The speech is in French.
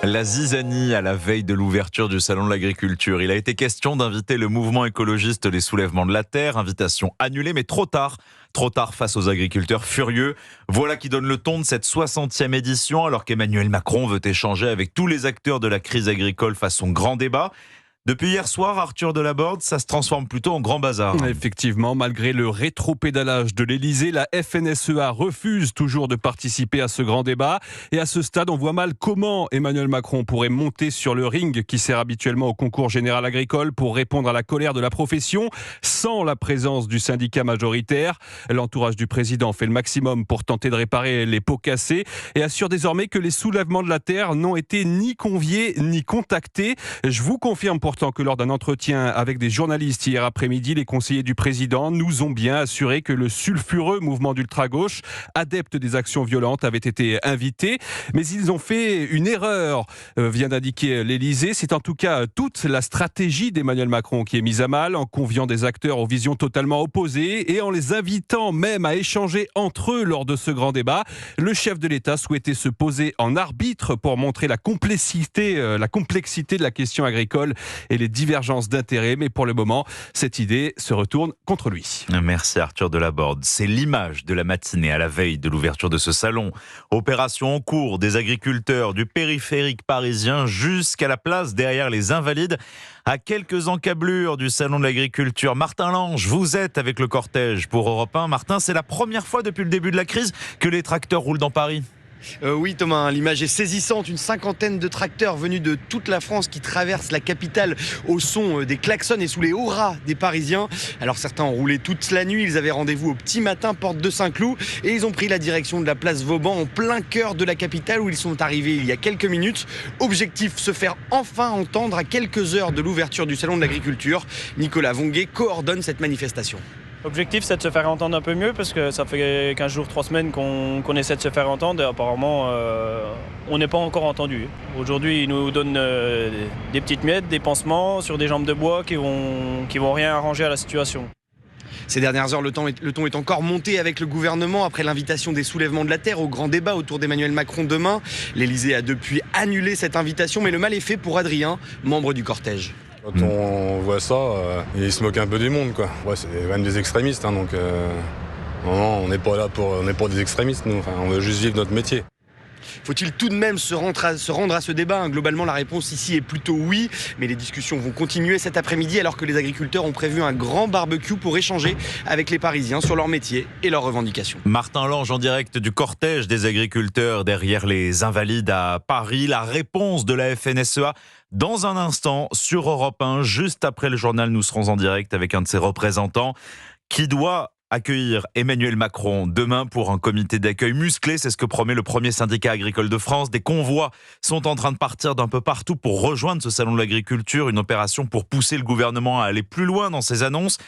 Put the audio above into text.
La zizanie à la veille de l'ouverture du Salon de l'Agriculture. Il a été question d'inviter le mouvement écologiste Les Soulèvements de la Terre. Invitation annulée, mais trop tard. Trop tard face aux agriculteurs furieux. Voilà qui donne le ton de cette 60e édition, alors qu'Emmanuel Macron veut échanger avec tous les acteurs de la crise agricole façon grand débat. Depuis hier soir, Arthur Delaborde, ça se transforme plutôt en grand bazar. Effectivement, malgré le rétropédalage de l'Elysée, la FNSEA refuse toujours de participer à ce grand débat. Et à ce stade, on voit mal comment Emmanuel Macron pourrait monter sur le ring qui sert habituellement au concours général agricole pour répondre à la colère de la profession sans la présence du syndicat majoritaire. L'entourage du président fait le maximum pour tenter de réparer les pots cassés et assure désormais que les soulèvements de la terre n'ont été ni conviés ni contactés. Je vous confirme pourtant que lors d'un entretien avec des journalistes hier après-midi, les conseillers du président nous ont bien assuré que le sulfureux mouvement d'ultra-gauche, adepte des actions violentes, avait été invité. Mais ils ont fait une erreur, vient d'indiquer l'Elysée. C'est en tout cas toute la stratégie d'Emmanuel Macron qui est mise à mal en conviant des acteurs aux visions totalement opposées et en les invitant même à échanger entre eux lors de ce grand débat. Le chef de l'État souhaitait se poser en arbitre pour montrer la complexité de la question agricole et les divergences d'intérêts, mais pour le moment, cette idée se retourne contre lui. Merci Arthur Delaborde. C'est l'image de la matinée à la veille de l'ouverture de ce salon. Opération en cours des agriculteurs du périphérique parisien jusqu'à la place derrière les Invalides, à quelques encablures du salon de l'agriculture. Martin Lange, vous êtes avec le cortège pour Europe 1. Martin, c'est la première fois depuis le début de la crise que les tracteurs roulent dans Paris. Oui Thomas, l'image est saisissante, une cinquantaine de tracteurs venus de toute la France qui traversent la capitale au son des klaxons et sous les hurrahs des Parisiens. Alors certains ont roulé toute la nuit, ils avaient rendez-vous au petit matin, porte de Saint-Cloud, et ils ont pris la direction de la place Vauban en plein cœur de la capitale où ils sont arrivés il y a quelques minutes. Objectif, se faire enfin entendre à quelques heures de l'ouverture du Salon de l'Agriculture. Nicolas Vonguet coordonne cette manifestation. L'objectif, c'est de se faire entendre un peu mieux parce que ça fait 15 jours, 3 semaines qu'on essaie de se faire entendre et apparemment on n'est pas encore entendu. Aujourd'hui, ils nous donnent des petites miettes, des pansements sur des jambes de bois qui vont rien arranger à la situation. Ces dernières heures, le ton est encore monté avec le gouvernement après l'invitation des soulèvements de la terre au grand débat autour d'Emmanuel Macron demain. L'Elysée a depuis annulé cette invitation, mais le mal est fait pour Adrien, membre du cortège. Quand on voit ça, il se moque un peu du monde, quoi. Ouais, c'est même des extrémistes, donc non, on n'est pas là pour des extrémistes, nous. Enfin, on veut juste vivre notre métier. Faut-il tout de même se rendre à ce débat ? Globalement, la réponse ici est plutôt oui, mais les discussions vont continuer cet après-midi alors que les agriculteurs ont prévu un grand barbecue pour échanger avec les Parisiens sur leur métier et leurs revendications. Martin Lange en direct du cortège des agriculteurs derrière les Invalides à Paris. La réponse de la FNSEA dans un instant sur Europe 1. Juste après le journal, nous serons en direct avec un de ses représentants qui doit accueillir Emmanuel Macron demain pour un comité d'accueil musclé. C'est ce que promet le premier syndicat agricole de France. Des convois sont en train de partir d'un peu partout pour rejoindre ce salon de l'agriculture. Une opération pour pousser le gouvernement à aller plus loin dans ses annonces.